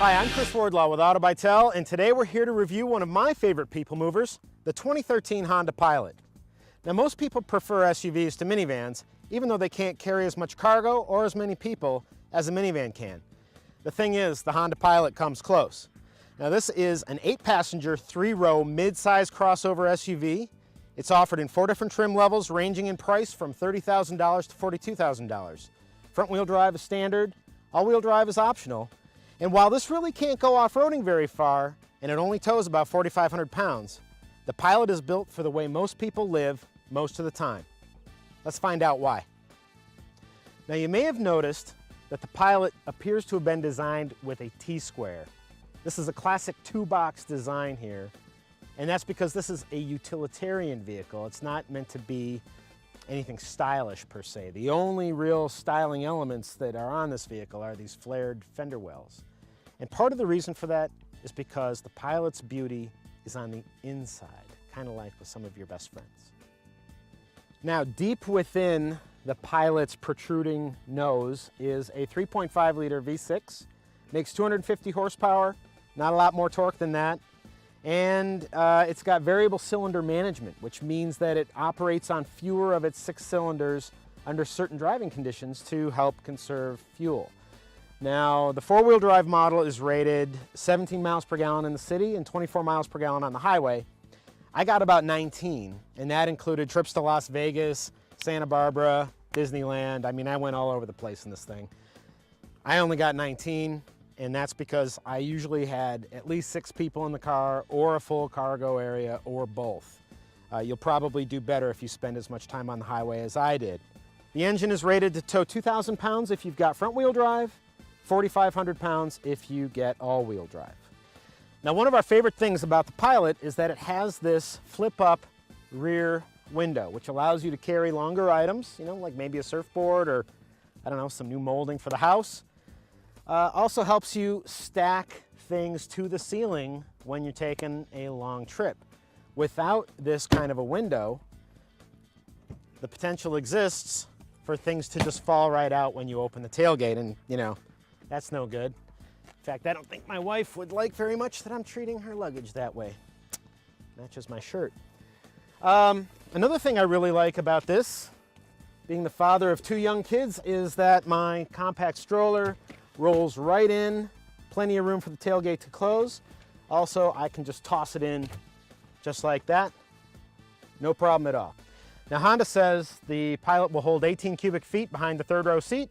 Hi, I'm Chris Wardlaw with Auto by Tel, and today we're here to review one of my favorite people movers, the 2013 Honda Pilot. Now, most people prefer SUVs to minivans, even though they can't carry as much cargo or as many people as a minivan can. The thing is, the Honda Pilot comes close. Now, this is an 8-passenger, 3-row, mid-size crossover SUV. It's offered in 4 different trim levels, ranging in price from $30,000 to $42,000. Front-wheel drive is standard, all-wheel drive is optional. And while this really can't go off-roading very far, and it only tows about 4,500 pounds, the Pilot is built for the way most people live most of the time. Let's find out why. Now, you may have noticed that the Pilot appears to have been designed with a T-square. This is a classic 2-box design here, and that's because this is a utilitarian vehicle. It's not meant to be anything stylish per se. The only real styling elements that are on this vehicle are these flared fender wells. And part of the reason for that is because the Pilot's beauty is on the inside, kind of like with some of your best friends. Now, deep within the Pilot's protruding nose is a 3.5 liter V6, makes 250 horsepower, not a lot more torque than that. And it's got variable cylinder management, which means that it operates on fewer of its 6 cylinders under certain driving conditions to help conserve fuel. Now, the 4-wheel drive model is rated 17 miles per gallon in the city and 24 miles per gallon on the highway. I got about 19, and that included trips to Las Vegas, Santa Barbara, Disneyland. I mean, I went all over the place in this thing. I only got 19. And that's because I usually had at least 6 people in the car, or a full cargo area, or both. You'll probably do better if you spend as much time on the highway as I did. The engine is rated to tow 2,000 pounds if you've got front-wheel drive, 4,500 pounds if you get all-wheel drive. Now, one of our favorite things about the Pilot is that it has this flip-up rear window, which allows you to carry longer items, you know, like maybe a surfboard or, I don't know, some new molding for the house. Also helps you stack things to the ceiling when you're taking a long trip. Without this kind of a window, the potential exists for things to just fall right out when you open the tailgate, and you know, that's no good. In fact, I don't think my wife would like very much that I'm treating her luggage that way. Matches my shirt. Another thing I really like about this, being the father of 2 young kids, is that my compact stroller rolls right in, plenty of room for the tailgate to close. Also, I can just toss it in just like that. No problem at all. Now, Honda says the Pilot will hold 18 cubic feet behind the 3rd row seat.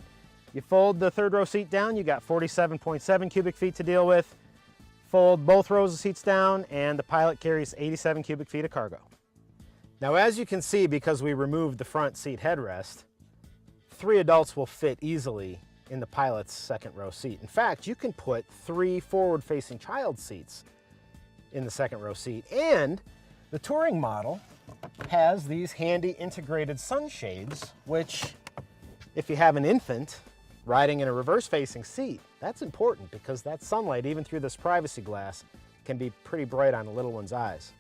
You fold the 3rd row seat down, you got 47.7 cubic feet to deal with. Fold both rows of seats down, and the Pilot carries 87 cubic feet of cargo. Now, as you can see, because we removed the front seat headrest, 3 adults will fit easily in the Pilot's 2nd row seat. In fact, you can put 3 forward-facing child seats in the 2nd row seat. And the touring model has these handy integrated sunshades, which, if you have an infant riding in a reverse-facing seat, that's important because that sunlight, even through this privacy glass, can be pretty bright on a little one's eyes.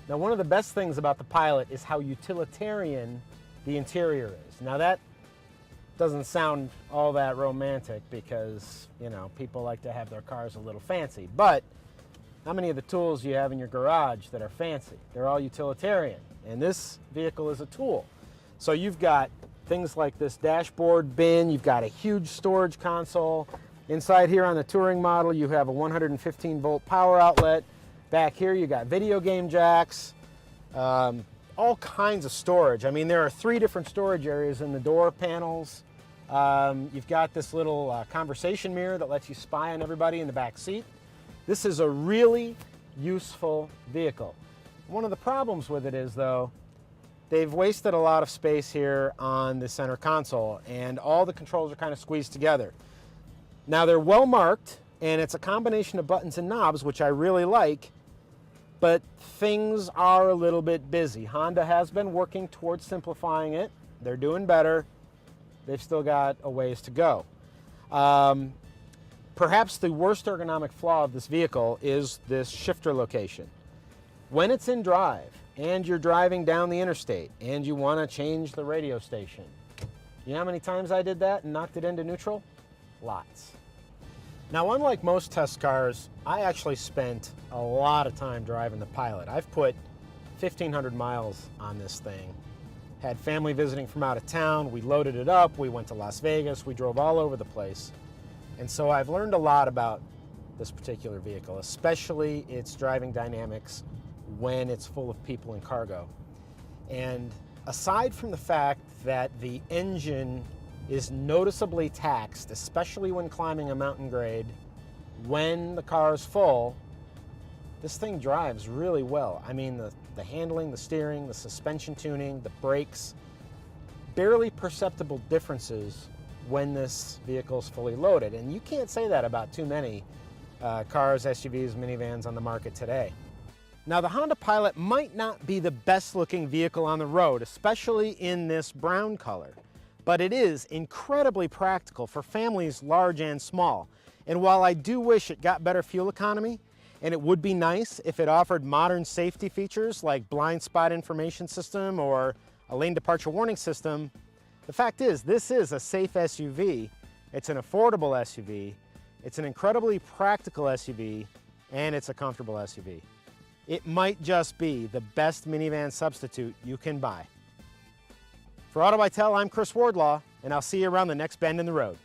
Now, one of the best things about the Pilot is how utilitarian the interior is. Now, that doesn't sound all that romantic because, you know, people like to have their cars a little fancy. But how many of the tools you have in your garage that are fancy? They're all utilitarian, and this vehicle is a tool. So you've got things like this dashboard bin, you've got a huge storage console. Inside here on the touring model, you have a 115-volt power outlet. Back here, you got video game jacks, all kinds of storage. I mean, there are 3 different storage areas in the door panels. You've got this little conversation mirror that lets you spy on everybody in the back seat. This is a really useful vehicle. One of the problems with it is, though, they've wasted a lot of space here on the center console, and all the controls are kind of squeezed together. Now, they're well marked, and it's a combination of buttons and knobs, which I really like, but things are a little bit busy. Honda has been working towards simplifying it. They're doing better. They've still got a ways to go. Perhaps the worst ergonomic flaw of this vehicle is this shifter location. When it's in drive and you're driving down the interstate and you want to change the radio station, you know how many times I did that and knocked it into neutral? Lots. Now, unlike most test cars, I actually spent a lot of time driving the Pilot. I've put 1,500 miles on this thing. Had family visiting from out of town, we loaded it up, we went to Las Vegas, we drove all over the place. And so I've learned a lot about this particular vehicle, especially its driving dynamics when it's full of people and cargo. And aside from the fact that the engine is noticeably taxed, especially when climbing a mountain grade, when the car is full, this thing drives really well. I mean, the handling, the steering, the suspension tuning, the brakes, barely perceptible differences when this vehicle is fully loaded. And you can't say that about too many cars, SUVs, minivans on the market today. Now, the Honda Pilot might not be the best looking vehicle on the road, especially in this brown color, but it is incredibly practical for families large and small. And while I do wish it got better fuel economy, and it would be nice if it offered modern safety features like blind spot information system or a lane departure warning system, the fact is this is a safe SUV, it's an affordable SUV, it's an incredibly practical SUV, and it's a comfortable SUV. It might just be the best minivan substitute you can buy. For Auto by Tel, I'm Chris Wardlaw, and I'll see you around the next bend in the road.